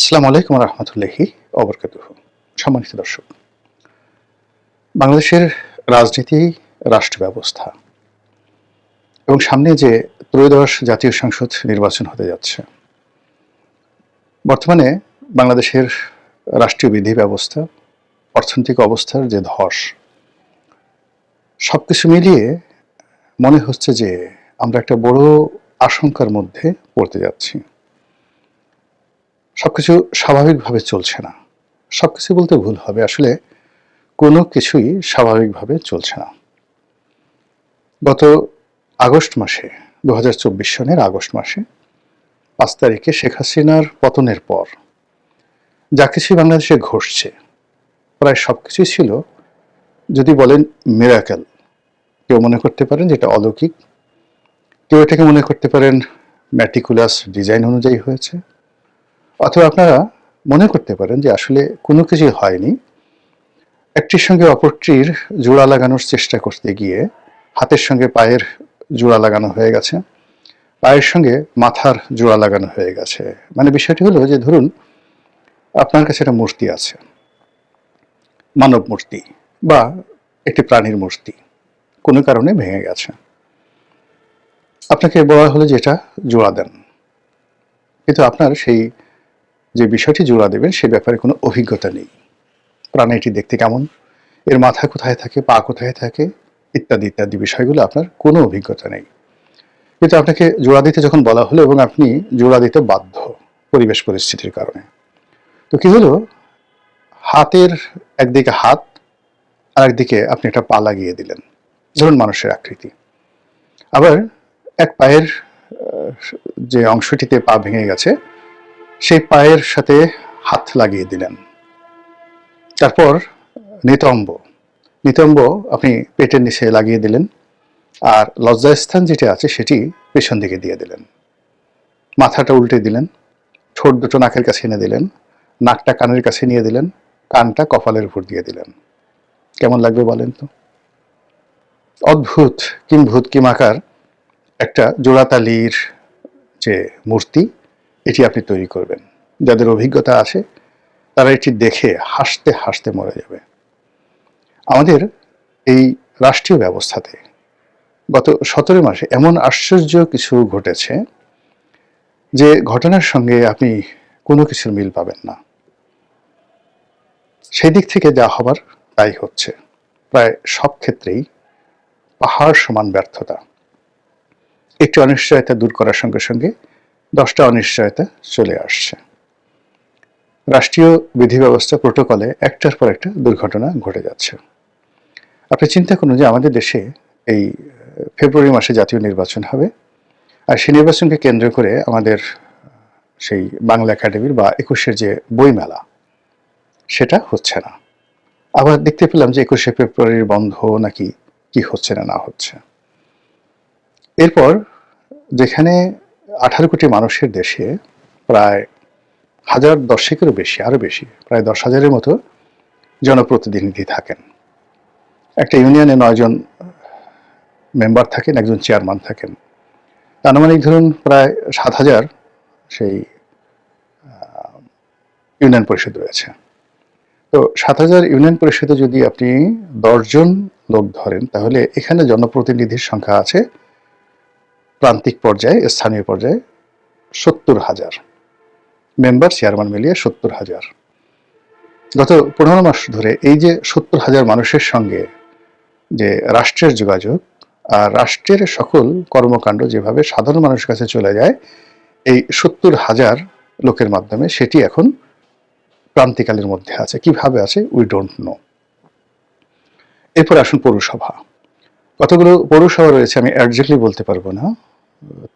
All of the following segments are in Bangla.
আসসালামু আলাইকুম রহমতুল্লাহি ওবরকাতুহু। সম্মানিত দর্শক, বাংলাদেশের রাজনীতি, রাষ্ট্র ব্যবস্থা এবং সামনে যে ত্রয়োদশ জাতীয় সংসদ নির্বাচন হতে যাচ্ছে, বর্তমানে বাংলাদেশের রাষ্ট্রীয় বিধি ব্যবস্থা, অর্থনৈতিক অবস্থার যে ধস, সবকিছু মিলিয়ে মনে হচ্ছে যে আমরা একটা বড় আশঙ্কার মধ্যে পড়তে যাচ্ছি। সবকিছু স্বাভাবিকভাবে চলছে না। সবকিছু বলতে ভুল হবে, আসলে কোনো কিছুই স্বাভাবিকভাবে চলছে না। গত আগস্ট মাসে 2024 সনের আগস্ট মাসে 5 তারিখে শেখ হাসিনার পতনের পর যা কিছুই বাংলাদেশে ঘটছে, প্রায় সব কিছুই ছিল, যদি বলেন মিরাকেল। কেউ মনে করতে পারেন যেটা অলৌকিক, কেউ এটাকে মনে করতে পারেন ম্যাটিকুলাস ডিজাইন অনুযায়ী হয়েছে, অথবা আপনারা মনে করতে পারেন যে আসলে কোনো কিছুই হয়নি, একটির সঙ্গে অপরটির জোড়া লাগানোর চেষ্টা করতে গিয়ে হাতের সঙ্গে পায়ের জোড়া লাগানো হয়ে গেছে, পায়ের সঙ্গে মাথার জোড়া লাগানো হয়ে গেছে। মানে বিষয়টি হলো যে, ধরুন আপনার কাছে একটা মূর্তি আছে, মানব মূর্তি বা একটি প্রাণীর মূর্তি, কোনো কারণে ভেঙে গেছে। আপনাকে বলা হলো যে এটা জোড়া দেন, কিন্তু আপনার সেই যে বিষয়টি জোড়া দেবেন সে ব্যাপারে কোনো অভিজ্ঞতা নেই। প্রাণীটি দেখতে কেমন, এর মাথা কোথায় থাকে, পা কোথায় থাকে, ইত্যাদি ইত্যাদি বিষয়গুলো আপনার কোনো অভিজ্ঞতা নেই। কিন্তু আপনাকে জোড়া দিতে যখন বলা হলো এবং আপনি জোড়া দিতে বাধ্য পরিবেশ পরিস্থিতির কারণে, তো কি হলো, হাতের একদিকে হাত আর একদিকে আপনি একটা পা লাগিয়ে দিলেন, ধরুন মানুষের আকৃতি। আবার এক পায়ের যে অংশটিতে পা ভেঙে গেছে সেই পায়ের সাথে হাত লাগিয়ে দিলেন। তারপর নিতম্ব নিতম্ব আপনি পেটের নিচে লাগিয়ে দিলেন, আর লজ্জাস্থান যেটি আছে সেটি পেছন দিকে দিয়ে দিলেন। মাথাটা উল্টে দিলেন, ঠোঁট দুটো নাকের কাছে এনে দিলেন, নাকটা কানের কাছে নিয়ে দিলেন, কানটা কপালের উপর দিয়ে দিলেন। কেমন লাগবে বলেন তো? অদ্ভুত কিম্ভূত কিমাকার একটা জোড়াতালির যে মূর্তি, এটি আপনি তৈরি করবেন। যাদের অভিজ্ঞতা আছে তারা এটি দেখে হাসতে হাসতে মরে যাবে। আমাদের এই রাষ্ট্রীয় ব্যবস্থাতে গত 17 মাসে এমন আশ্চর্য কিছু ঘটেছে যে ঘটনার সঙ্গে আপনি কোনো কিছুর মিল পাবেন না। সেই দিক থেকে যা হবার তাই হচ্ছে, প্রায় সব ক্ষেত্রেই পাহাড় সমান ব্যর্থতা। একটি অনিশ্চয়তা দূর করার সঙ্গে সঙ্গে 10টা অনিশ্চয়তা চলে আসছে। রাষ্ট্রীয় বিধি ব্যবস্থা প্রোটোকলে একটার পর একটা দুর্ঘটনা ঘটে যাচ্ছে। আপনি চিন্তা করুন যে আমাদের দেশে এই ফেব্রুয়ারি মাসে জাতীয় নির্বাচন হবে, আর সেই নির্বাচনকে কেন্দ্র করে আমাদের সেই বাংলা একাডেমির বা 21-এর যে বইমেলা, সেটা হচ্ছে না। আবার দেখতে পেলাম যে 21শে ফেব্রুয়ারির বন্ধ নাকি কি হচ্ছে না না হচ্ছে। এরপর যেখানে 18 কোটি মানুষের দেশে প্রায় 1010-এরও বেশি, আরও বেশি, প্রায় 10,000-এর মতো জনপ্রতিনিধি থাকেন। একটা ইউনিয়নে 9 জন মেম্বার থাকেন, একজন চেয়ারম্যান থাকেন। আনুমানিক ধরুন প্রায় 7,000 সেই ইউনিয়ন পরিষদ রয়েছে। তো 7,000 ইউনিয়ন পরিষদে যদি আপনি 10 জন লোক ধরেন, তাহলে এখানে জনপ্রতিনিধির সংখ্যা আছে প্রান্তিক পর্যায়ে, স্থানীয় পর্যায়ে 70,000 মেম্বার, চেয়ারম্যান মিলিয়ে 70,000। গত 15 মাস ধরে এই যে 70,000 মানুষের সঙ্গে যে রাষ্ট্রের যোগাযোগ আর রাষ্ট্রের সকল কর্মকাণ্ড যেভাবে সাধারণ মানুষের কাছে চলে যায় এই 70,000 লোকের মাধ্যমে, সেটি এখন ক্রান্তিকালের মধ্যে আছে। কিভাবে আছে উই ডোন্ট নো। এরপর আসুন পৌরসভা। কতগুলো পৌরসভা রয়েছে আমি একজ্যাক্টলি বলতে পারবো না।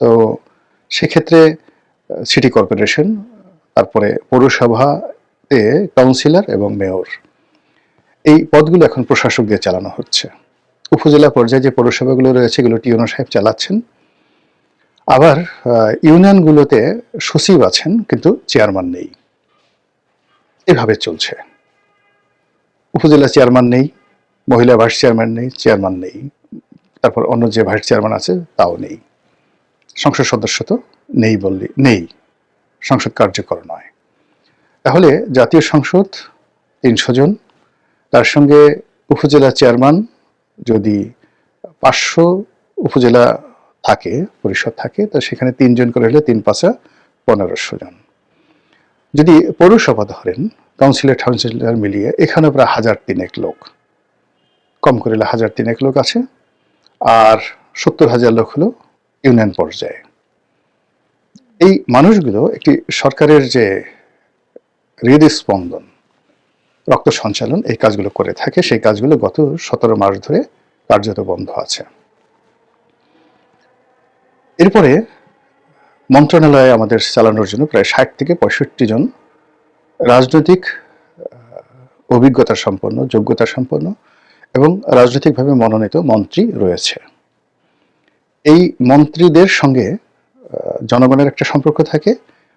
তো সেক্ষেত্রে সিটি কর্পোরেশন, তারপরে পৌরসভাতে কাউন্সিলর এবং মেয়র, এই পদগুলো এখন প্রশাসক দিয়ে চালানো হচ্ছে। উপজেলা পর্যায়ে যে পৌরসভাগুলো রয়েছে এগুলো টিউনো সাহেব চালাচ্ছেন। আবার ইউনিয়নগুলোতে সচিব আছেন কিন্তু চেয়ারম্যান নেই। এভাবে চলছে। উপজেলা চেয়ারম্যান নেই, মহিলা ভাইস চেয়ারম্যান নেই, চেয়ারম্যান নেই, তারপর অন্য যে ভাইস চেয়ারম্যান আছে তাও নেই, সংসদ সদস্য তো নেই বললে নেই, সংসদ কার্যকর নয়। তাহলে জাতীয় সংসদ ৩০০ জন, তার সঙ্গে উপজেলা চেয়ারম্যান যদি ৫০০ উপজেলা থাকে, পরিষদ থাকে, তো সেখানে ৩ জন করে হলে ৩ ৫ ১৫০০ জন। যদি পৌরসভা ধরেন, কাউন্সিলর মিলিয়ে এখানে প্রায় ১০০০ লোক, কম করে ১০০০ লোক আছে, আর ৭০,০০০ লোক হলো ইউনিয়ন পর্যায়ে। এই মানুষগুলো একটি সরকারের যে হৃদস্পন্দন, রক্ত সঞ্চালন, এই কাজগুলো করে থাকে। সেই কাজগুলো গত ১৭ মাস ধরে কার্যত বন্ধ আছে। এরপরে মন্ত্রণালয়ে আমাদের চালানোর জন্য প্রায় ৬০ থেকে ৬৫ জন রাজনৈতিক অভিজ্ঞতা সম্পন্ন, যোগ্যতা সম্পন্ন এবং রাজনৈতিকভাবে মনোনীত মন্ত্রী রয়েছে। এই মন্ত্রীদের সঙ্গে জনগণের একটা সম্পর্ক থাকে,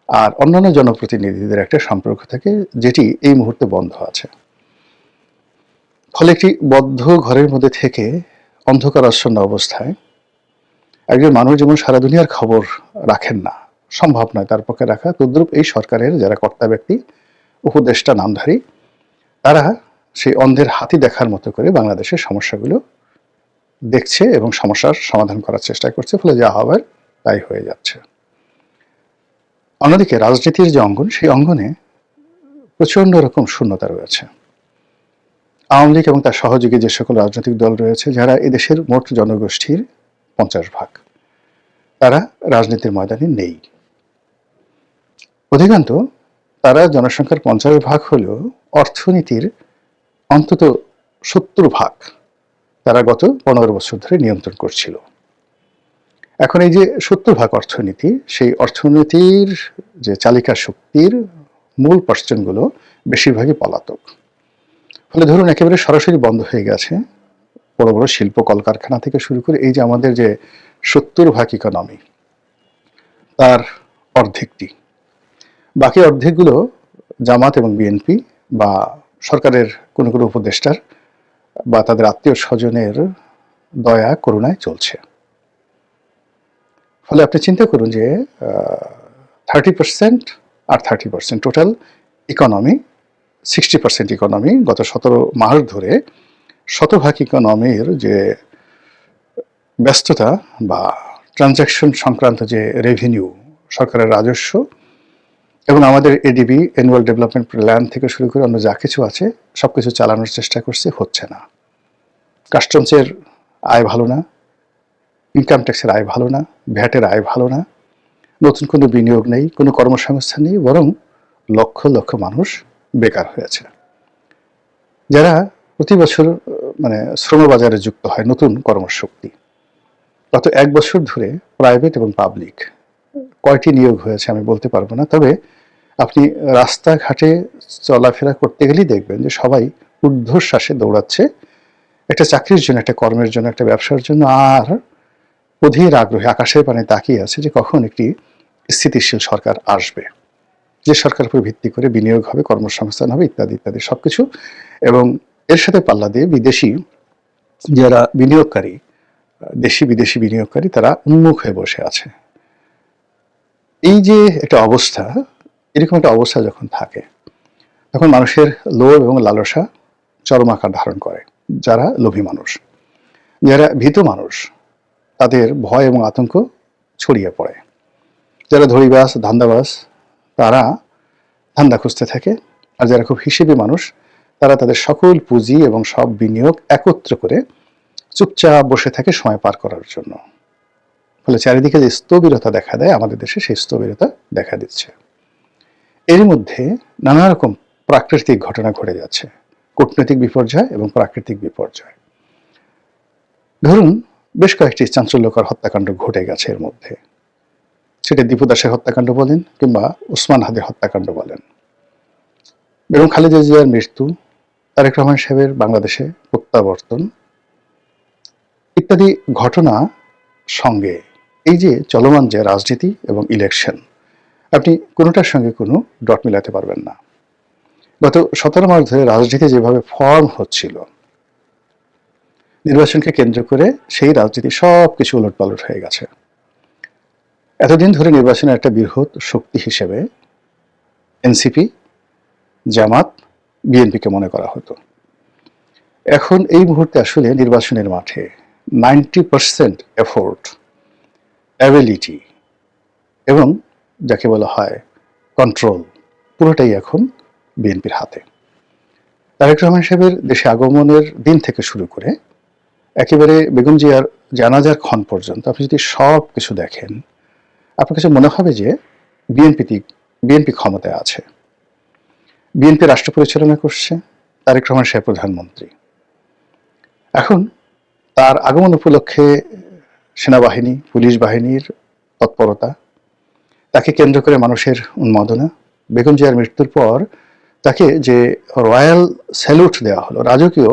আর অন্যান্য জনপ্রতিনিধিদের একটা সম্পর্ক থাকে, যেটি এই মুহূর্তে বন্ধ আছে। ফলে একটি বদ্ধ ঘরের মধ্যে থেকে অন্ধকারাচ্ছন্ন অবস্থায় একজন মানুষ যেমন সারা দুনিয়ার খবর রাখেন না, সম্ভব নয় তার পক্ষে রাখা, তদ্রূপ এই সরকারের যারা কর্তা ব্যক্তি, উপদেষ্টা নামধারী, তারা সেই অন্ধের হাতি দেখার মতো করে বাংলাদেশের সমস্যাগুলো দেখছে এবং সমস্যার সমাধান করার চেষ্টা করছে, ফলে যা হবার তাই হয়ে যাচ্ছে। অন্যদিকে রাজনীতির যে অঙ্গন, সেই অঙ্গনে প্রচণ্ড রকম শূন্যতা রয়েছে। আওয়ামী লীগ এবং তার সহযোগী যে সকল রাজনৈতিক দল রয়েছে, যারা এদেশের মোট জনগোষ্ঠীর ৫০%, তারা রাজনীতির ময়দানে নেই। অধিকান্ত তারা জনসংখ্যার ৫০% হলেও অর্থনীতির অন্তত ৭০% তারা গত ১৫ বছর ধরে নিয়ন্ত্রণ করছিল। এখন এই যে ৭০% অর্থনীতি, সেই অর্থনীতির যে চালিকা শক্তির মূল পার্সনগুলো বেশিরভাগই পলাতক। ফলে ধরুন একেবারে সরাসরি বন্ধ হয়ে গেছে বড় বড় শিল্প কলকারখানা থেকে শুরু করে এই যে আমাদের যে ৭০% ইকোনমি, তার অর্ধেকটি, বাকি অর্ধেকগুলো জামাত এবং বিএনপি বা সরকারের কোনো কোনো উপদেষ্টার বা তাদের আত্মীয় স্বজনের দয়া করুণায় চলছে। ফলে আপনি চিন্তা করুন যে 30% আর 30%, টোটাল ইকোনমি 60% ইকোনমি গত ১৭ মাস ধরে ১০০% ইকোনমির যে ব্যস্ততা বা ট্রানজ্যাকশন সংক্রান্ত যে রেভিনিউ, সরকারের রাজস্ব এবং আমাদের এডিবি, অ্যানুয়াল ডেভেলপমেন্ট প্ল্যান থেকে শুরু করে অন্য যা কিছু আছে সব কিছু চালানোর চেষ্টা করছে, হচ্ছে না। কাস্টমসের আয় ভালো না, ইনকাম ট্যাক্সের আয় ভালো না, ভ্যাটের আয় ভালো না, নতুন কোনো বিনিয়োগ নেই, কোনো কর্মসংস্থান নেই, বরং লক্ষ লক্ষ মানুষ বেকার হয়েছে, যারা প্রতি বছর শ্রমবাজারে যুক্ত হয় নতুন কর্মশক্তি। গত ১ বছর ধরে প্রাইভেট এবং পাবলিক কয়টি নিয়োগ হয়েছে আমি বলতে পারবো না, তবে আপনি রাস্তাঘাটে চলাফেরা করতে গেলেই দেখবেন যে সবাই ঊর্ধ্বশ্বাসে দৌড়াচ্ছে একটা চাকরির জন্য, একটা কর্মের জন্য, একটা ব্যবসার জন্য, আর অধীর আগ্রহে আকাশের পানে তাকিয়ে আছে যে কখন একটি স্থিতিশীল সরকার আসবে, যে সরকার উপর ভিত্তি করে বিনিয়োগ হবে, কর্মসংস্থান হবে, ইত্যাদি ইত্যাদি সবকিছু। এবং এর সাথে পাল্লা দিয়ে বিদেশি যারা বিনিয়োগকারী, দেশি বিদেশি বিনিয়োগকারী, তারা উন্মুখ হয়ে বসে আছে। এই যে একটা অবস্থা, এরকম একটা অবস্থা যখন থাকে, তখন মানুষের লোভ এবং লালসা চরম আকার ধারণ করে। যারা লোভী মানুষ, যারা ভীত মানুষ, তাদের ভয় এবং আতঙ্ক ছড়িয়ে পড়ে। যারা ধড়িবাজ, ধান্দাবাজ, তারা ধান্দা খুঁজতে থাকে, আর যারা খুব হিসেবি মানুষ, তারা তাদের সকল পুঁজি এবং সব বিনিয়োগ একত্র করে চুপচাপ বসে থাকে সময় পার করার জন্য। ফলে চারিদিকে যে স্থবিরতা দেখা দেয় আমাদের দেশে, সেই স্থবিরতা দেখা দিচ্ছে। এর মধ্যে নানা রকম প্রাকৃতিক ঘটনা ঘটে যাচ্ছে, কূটনৈতিক বিপর্যয় এবং প্রাকৃতিক বিপর্যয়। ধরুন বেশ কয়েকটি চাঞ্চল্যকর হত্যাকাণ্ড ঘটে গেছে এর মধ্যে, সেটা দীপু দাসের হত্যাকাণ্ড বলেন কিংবা ওসমান হাদির হত্যাকাণ্ড বলেন, বেগম খালেদা জিয়ার মৃত্যু, তারেক রহমান সাহেবের বাংলাদেশে প্রত্যাবর্তন ইত্যাদি ঘটনা সঙ্গে এই যে চলমান যে রাজনীতি এবং ইলেকশন, আপনি কোনোটার সঙ্গে কোনো ডট মিলাতে পারবেন না। গত ১৭ মাস ধরে রাজনীতি যেভাবে ফর্ম হচ্ছিল, নির্বাচনকে কেন্দ্র করে সেই রাজনীতি সব কিছু উলটপালট হয়ে গেছে। এতদিন ধরে নির্বাচনের একটা বৃহৎ শক্তি হিসেবে এনসিপি জামাত, বিএনপিকে মনে করা হতো। এখন এই মুহূর্তে আসলে নির্বাচনের মাঠে 90% এফোর্ট, অ্যাবিলিটি এবং যাকে বলা হয় কন্ট্রোল, পুরোটাই এখন বিএনপির হাতে। তারেক রহমান সাহেবের দেশে আগমনের দিন থেকে শুরু করে একেবারে বেগম জিয়ার জানাজার ক্ষণ পর্যন্ত আপনি যদি সব কিছু দেখেন, আপনার কাছে মনে হবে যে বিএনপি ক্ষমতায় আছে। বিএনপি রাষ্ট্র পরিচালনা করছে, তারেক রহমান সাহেব প্রধানমন্ত্রী। এখন তার আগমন উপলক্ষে সেনাবাহিনী, পুলিশ বাহিনীর তৎপরতা, তাকে কেন্দ্র করে মানুষের উন্মাদনা, বেগম জিয়ার মৃত্যুর পর তাকে যে রয়্যাল স্যালুট দেওয়া হলো, রাজকীয়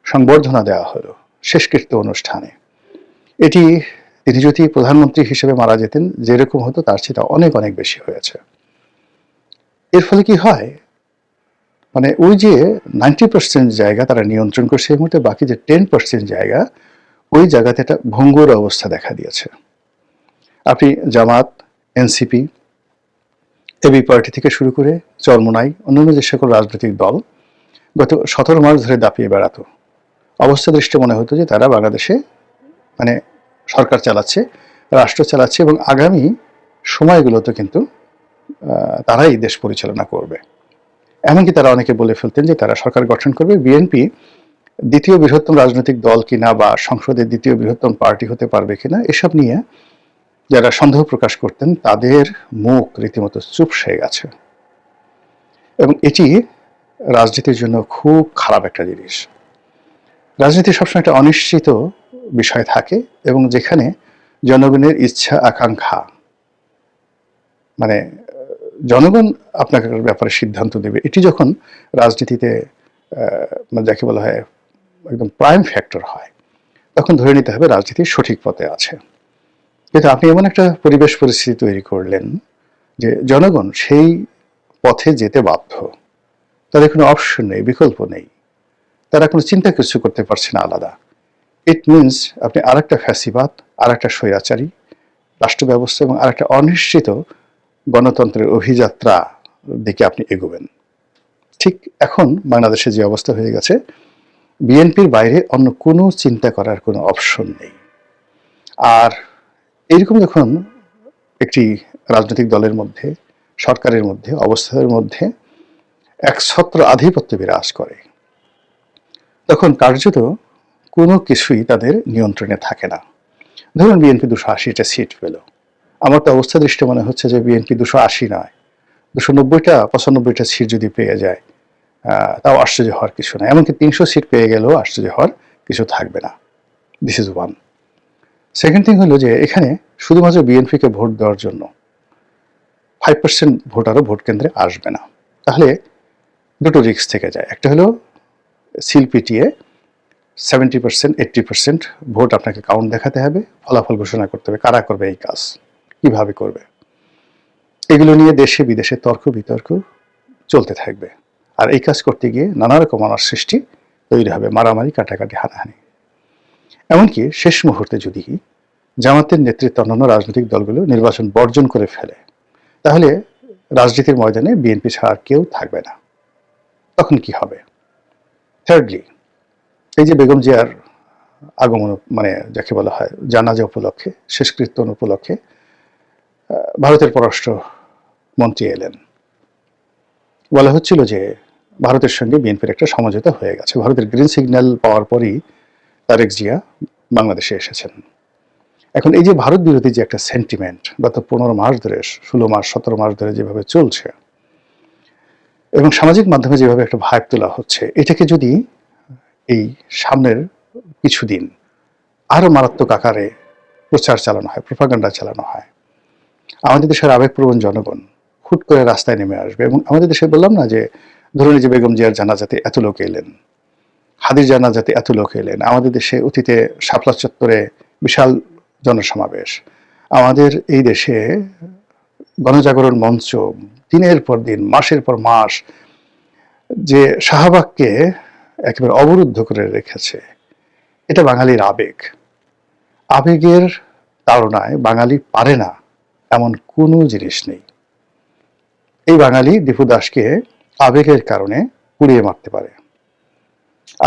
সংবর্ধনা দেওয়া হলো শেষকৃত্য অনুষ্ঠানে, এটি তিনি যদি প্রধানমন্ত্রী হিসেবে মারা যেতেন যেরকম হতো তার চেয়ে অনেক অনেক বেশি হয়েছে। এর ফলে কি হয়, মানে ওই যে 90% জায়গা তারা নিয়ন্ত্রণ করছে, এই মুহূর্তে বাকি যে 10% জায়গা, ওই জায়গাতে একটা ভঙ্গুর অবস্থা দেখা দিয়েছে। আপনি জামাত, এনসিপি, এবি পার্টি থেকে শুরু করে চরমোনাই, অন্যান্য যে সকল রাজনৈতিক দল গত 17 মাস ধরে দাপিয়ে বেড়াতো, অবস্থা দৃষ্টি মনে হতো যে তারা বাংলাদেশে মানে সরকার চালাচ্ছে, রাষ্ট্র চালাচ্ছে এবং আগামী সময়গুলোতে কিন্তু তারাই দেশ পরিচালনা করবে। এমনকি তারা অনেকে বলে ফেলতেন যে তারা সরকার গঠন করবে, বিএনপি দ্বিতীয় বৃহত্তম রাজনৈতিক দল কিনা বা সংসদের দ্বিতীয় বৃহত্তম পার্টি হতে পারবে কিনা, এসব নিয়ে যারা সন্দেহ প্রকাশ করতেন তাদের মুখ রীতিমতো চুপসে গেছে। এবং এটি রাজনীতির জন্য খুব খারাপ একটা জিনিস। রাজনীতি সবসময় একটা অনিশ্চিত বিষয় থাকে এবং যেখানে জনগণের ইচ্ছা আকাঙ্ক্ষা, মানে জনগণ আপনার ব্যাপারে সিদ্ধান্ত দেবে, এটি যখন রাজনীতিতে যাকে বলা হয় একদম প্রাইম ফ্যাক্টর হয়, তখন ধরে নিতে হবে রাজনীতি সঠিক পথে আছে। কিন্তু আপনি এমন একটা পরিবেশ পরিস্থিতি তৈরি করলেন যে জনগণ সেই পথে যেতে বাধ্য, তাদের কোনো অপশন নেই, বিকল্প নেই, তারা কোনো চিন্তা কিছু করতে পারছে না আলাদা। ইট মিনস আপনি আর একটা ফ্যাসিবাদ, আর একটা স্বৈরাচারী রাষ্ট্র ব্যবস্থা এবং আর একটা অনিশ্চিত গণতন্ত্রের অভিযাত্রা দিকে আপনি এগোবেন। ঠিক এখন বাংলাদেশে যে অবস্থা হয়ে গেছে, বিএনপির বাইরে অন্য কোনো চিন্তা করার কোনো অপশন নেই। আর এইরকম যখন একটি রাজনৈতিক দলের মধ্যে, সরকারের মধ্যে, অবস্থার মধ্যে একছত্র আধিপত্য বিরাজ করে, তখন কার্যত কোনো কিছুই তাদের নিয়ন্ত্রণে থাকে না। ধরুন বিএনপি 280টা সিট পেল, আমার তো অবস্থা দৃষ্টি মনে হচ্ছে যে বিএনপি 280 নয়, 290টা 95টা সিট যদি পেয়ে যায় তাও আশ্চর্য হওয়ার কিছু না। এমনকি 300 সিট পেয়ে গেলেও আশ্চর্য হওয়ার কিছু থাকবে না। This is one. Second thing হলো যে এখানে শুধুমাত্র বিএনপিকে ভোট দেওয়ার জন্য 5% ভোটারও ভোট কেন্দ্রে আসবে না। তাহলে দুটো রিস্ক থেকে যায়। একটা হলো সিল পিটিয়ে 70%, 80% ভোট আপনাকে কাউন্ট দেখাতে হবে, ফলাফল ঘোষণা করতে হবে, কারা করবে এই কাজ, কিভাবে করবে, এগুলো নিয়ে দেশে বিদেশে তর্ক বিতর্ক চলতে থাকবে। আর এই কাজ করতে গিয়ে নানা রকম অনাসৃষ্টি তৈরি হবে, মারামারি, কাটাকাটি, হানাহানি। এমনকি শেষ মুহূর্তে যদি জামাতের নেতৃত্বে অন্যান্য রাজনৈতিক দলগুলো নির্বাচন বর্জন করে ফেলে, তাহলে রাজনীতির ময়দানে বিএনপি ছাড়া কেউ থাকবে না। তখন কি হবে? থার্ডলি, এই যে বেগম জিয়ার আগমন, মানে যাকে বলা হয় জানাজা উপলক্ষে, শেষকৃত্য উপলক্ষে ভারতের পররাষ্ট্র মন্ত্রী এলেন। বলা হচ্ছিল যে ভারতের সঙ্গে বিএনপির একটা সমঝোতা হয়ে গেছে। ভারতের গ্রিন সিগন্যাল পাওয়ার পরই তারেক জিয়া বাংলাদেশে এসেছেন। এখন এই যে ভারত বিরোধী যে একটা সেন্টিমেন্ট গত 15 মাস ধরে, 16 মাস 17 মাস ধরে যেভাবে চলছে এবং সামাজিক মাধ্যমে যেভাবে একটা ভাইব তোলা হচ্ছে, এটাকে যদি এই সামনের কিছুদিন আরো মারাত্মক আকারে প্রচার চালানো হয়, প্রোপাগান্ডা চালানো হয়, আমাদের দেশের আবেগপ্রবণ জনগণ হুট করে রাস্তায় নেমে আসবে। এবং আমাদের দেশে বললাম না যে ধরুন যে বেগম জিয়ার জানাজাতে এত লোক এলেন, হাদির জানাজাতে এত লোক এলেন, আমাদের দেশে অতীতে শাপলা চত্বরে বিশাল জনসমাবেশ, আমাদের এই দেশে গণজাগরণ মঞ্চ দিনের পর দিন, মাসের পর মাস যে শাহবাগকে একেবারে অবরুদ্ধ করে রেখেছে, এটা বাঙালির আবেগ। আবেগের তাড়নায় বাঙালি পারে না এমন কোনো জিনিস নেই। এই বাঙালি দীপু দাসকে আবেগের কারণে পুড়িয়ে মারতে পারে।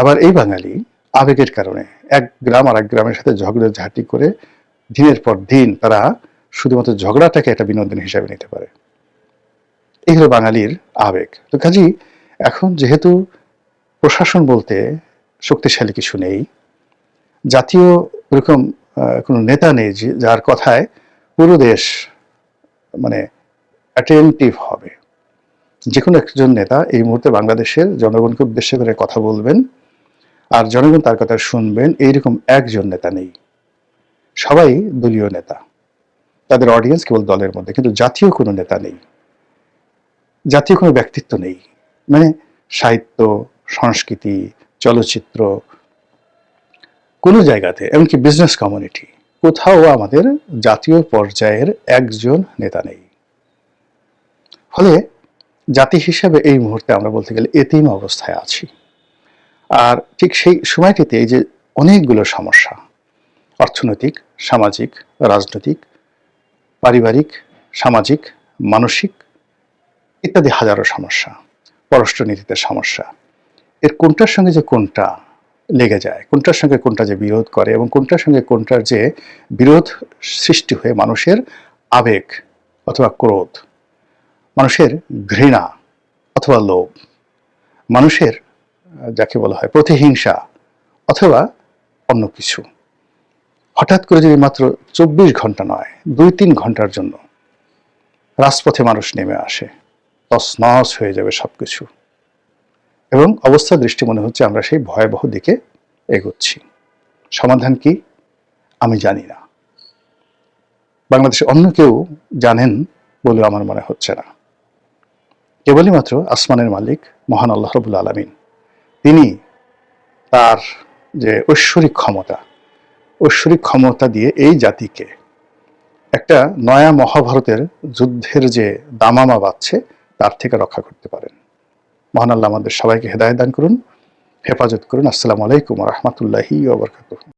আবার এই বাঙালি আবেগের কারণে এক গ্রাম আর এক গ্রামের সাথে ঝগড়াঝাটি করে দিনের পর দিন তারা শুধুমাত্র ঝগড়াটাকে একটা বিনোদন হিসাবে নিতে পারে। এই হলো বাঙালির আবেগ। তো কাজেই এখন যেহেতু প্রশাসন বলতে শক্তিশালী কিছু নেই, জাতীয় ওরকম কোনো নেতা নেই যার কথায় পুরো দেশ মানে অ্যাটেন্টিভ হবে। যে কোনো একজন নেতা এই মুহূর্তে বাংলাদেশের জনগণকে উদ্দেশ্য করে কথা বলবেন আর জনগণ তার কথা শুনবেন, এইরকম একজন নেতা নেই। সবাই দলীয় নেতা, তাদের অডিয়েন্স কেবল দলের মধ্যে, কিন্তু জাতীয় কোনো নেতা নেই, জাতীয় কোনো ব্যক্তিত্ব নেই। মানে সাহিত্য, সংস্কৃতি, চলচ্চিত্র, কোনো জায়গাতে, এমনকি বিজনেস কমিউনিটি, কোথাও আমাদের জাতীয় পর্যায়ের একজন নেতা নেই। ফলে জাতি হিসাবে এই মুহূর্তে আমরা বলতে গেলে এতিম অবস্থায় আছি। আর ঠিক সেই সময়টিতে এই যে অনেকগুলো সমস্যা, অর্থনৈতিক, সামাজিক, রাজনৈতিক, পারিবারিক, সামাজিক, মানসিক ইত্যাদি হাজারো সমস্যা, পররাষ্ট্রনীতিতে সমস্যা, এর কোনটার সঙ্গে যে কোনটা লেগে যায়, কোনটার সঙ্গে কোনটা যে বিরোধ করে এবং কোনটার সঙ্গে কোনটার যে বিরোধ সৃষ্টি হয়ে মানুষের আবেগ অথবা ক্রোধ, মানুষের ঘৃণা অথবা লোভ, মানুষের যাকে বলা হয় প্রতিহিংসা অথবা অন্য কিছু, হঠাৎ করে যদি মাত্র 24 ঘন্টা নয় 2-3 ঘন্টার জন্য রাজপথে মানুষ নেমে আসে, তছনছ হয়ে যাবে সবকিছু। এবং অবস্থা দৃষ্টি মনে হচ্ছে আমরা সেই ভয়াবহ দিকে এগোচ্ছি। সমাধান কি আমি জানি না, বাংলাদেশে অন্য কেউ জানেন বলে আমার মনে হচ্ছে না। কেবলই মাত্র আসমানের মালিক মহান আল্লাহ রাব্বুল আলামিন, তিনি তার যে ঐশ্বরিক ক্ষমতা দিয়ে এই জাতিকে একটা নয়া মহাভারতের যুদ্ধের যে দামামা বাজছে তার থেকে রক্ষা করতে পারেন। মহান আল্লাহ আমাদের সবাইকে হেদায়েত দান করুন, হেফাজত করুন। আসসালামু আলাইকুম ওয়া রাহমাতুল্লাহি ওয়া বারাকাতুহু।